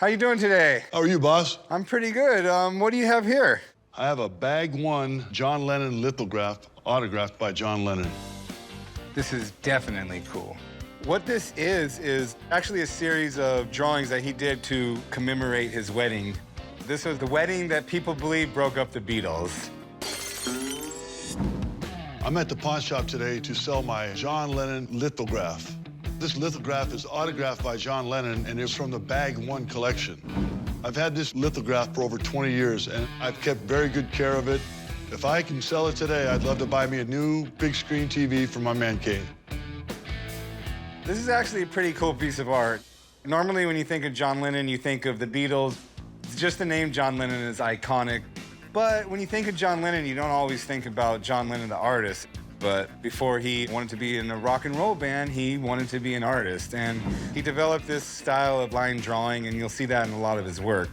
How you doing today? How are you, boss? I'm pretty good. What do you have here? I have a Bag 1 John Lennon lithograph, autographed by John Lennon. This is definitely cool. What this is actually a series of drawings that he did to commemorate his wedding. This was the wedding that people believe broke up the Beatles. I'm at the pawn shop today to sell my John Lennon lithograph. This lithograph is autographed by John Lennon, and it's from the Bag 1 collection. I've had this lithograph for over 20 years, and I've kept very good care of it. If I can sell it today, I'd love to buy me a new big screen TV for my man cave. This is actually a pretty cool piece of art. Normally, when you think of John Lennon, you think of the Beatles. Just the name John Lennon is iconic. But when you think of John Lennon, you don't always think about John Lennon, the artist. But before he wanted to be in a rock and roll band, he wanted to be an artist. And he developed this style of line drawing, and you'll see that in a lot of his work.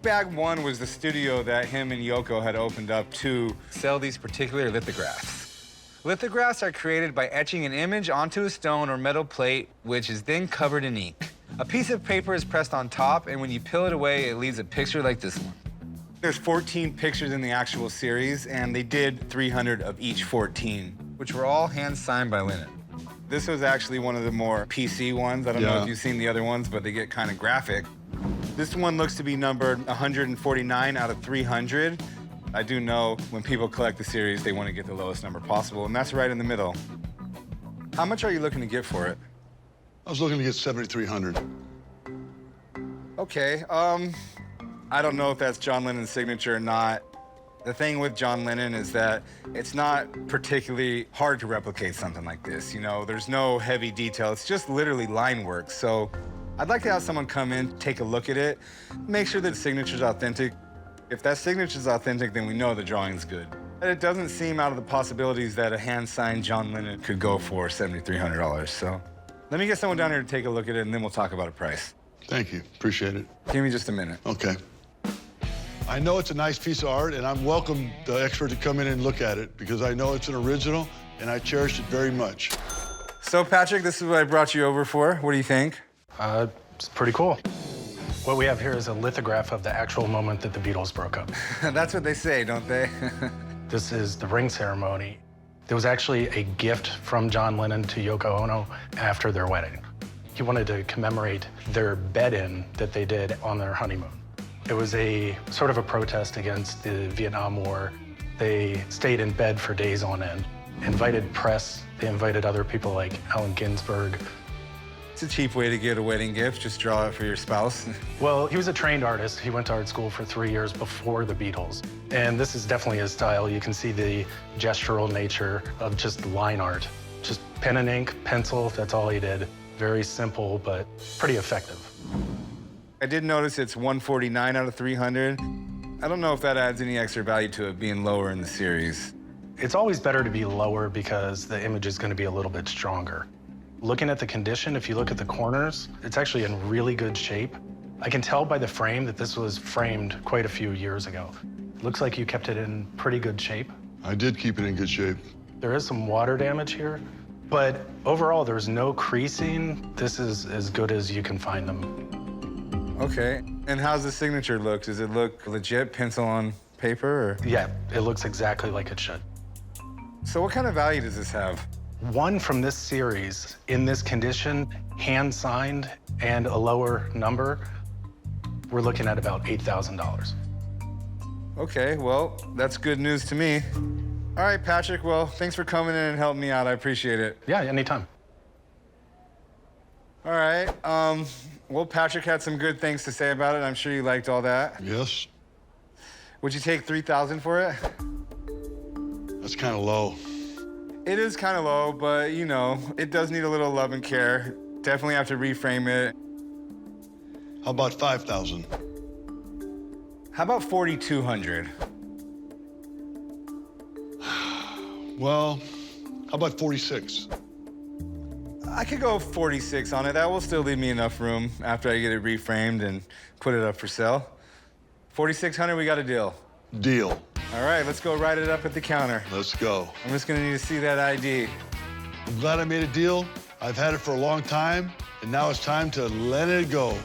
Bag 1 was the studio that him and Yoko had opened up to sell these particular lithographs. Lithographs are created by etching an image onto a stone or metal plate, which is then covered in ink. A piece of paper is pressed on top, and when you peel it away, it leaves a picture like this one. There's 14 pictures in the actual series, and they did 300 of each 14, which were all hand-signed by Lennon. This was actually one of the more PC ones. I don't know if you've seen the other ones, but they get kind of graphic. This one looks to be numbered 149 out of 300. I do know when people collect the series, they want to get the lowest number possible, and that's right in the middle. How much are you looking to get for it? I was looking to get 7,300. Okay, I don't know if that's John Lennon's signature or not. The thing with John Lennon is that it's not particularly hard to replicate something like this. You know, there's no heavy detail. It's just literally line work. So I'd like to have someone come in, take a look at it, make sure that the signature's authentic. If that signature's authentic, then we know the drawing's good. And it doesn't seem out of the possibilities that a hand-signed John Lennon could go for $7,300. So let me get someone down here to take a look at it, and then we'll talk about a price. Thank you. Appreciate it. Give me just a minute. Okay. I know it's a nice piece of art, and I'm welcome the expert to come in and look at it because I know it's an original, and I cherish it very much. So, Patrick, this is what I brought you over for. What do you think? It's pretty cool. What we have here is a lithograph of the actual moment that the Beatles broke up. That's what they say, don't they? This is the ring ceremony. There was actually a gift from John Lennon to Yoko Ono after their wedding. He wanted to commemorate their bed-in that they did on their honeymoon. It was a sort of a protest against the Vietnam War. They stayed in bed for days on end, invited press. They invited other people like Allen Ginsberg. It's a cheap way to get a wedding gift. Just draw it for your spouse. Well, he was a trained artist. He went to art school for 3 years before the Beatles. And this is definitely his style. You can see the gestural nature of just line art. Just pen and ink, pencil, that's all he did. Very simple, but pretty effective. I did notice it's 149 out of 300. I don't know if that adds any extra value to it being lower in the series. It's always better to be lower because the image is going to be a little bit stronger. Looking at the condition, if you look at the corners, it's actually in really good shape. I can tell by the frame that this was framed quite a few years ago. Looks like you kept it in pretty good shape. I did keep it in good shape. There is some water damage here, but overall, there's no creasing. This is as good as you can find them. Okay, and how's the signature look? Does it look legit, pencil on paper, or? Yeah, it looks exactly like it should. So what kind of value does this have? One from this series, in this condition, hand-signed, and a lower number, we're looking at about $8,000. Okay, well, that's good news to me. All right, Patrick, well, thanks for coming in and helping me out. I appreciate it. Yeah, anytime. All right, well, Patrick had some good things to say about it. I'm sure you liked all that. Yes? Would you take $3,000 for it? That's kind of low. It is kind of low, but, you know, it does need a little love and care. Definitely have to reframe it. How about 5,000? How about 4,200? Well, how about 46? I could go 46 on it. That will still leave me enough room after I get it reframed and put it up for sale. 4,600, we got a deal. Deal. All right, let's go write it up at the counter. Let's go. I'm just gonna need to see that ID. I'm glad I made a deal. I've had it for a long time, and now it's time to let it go.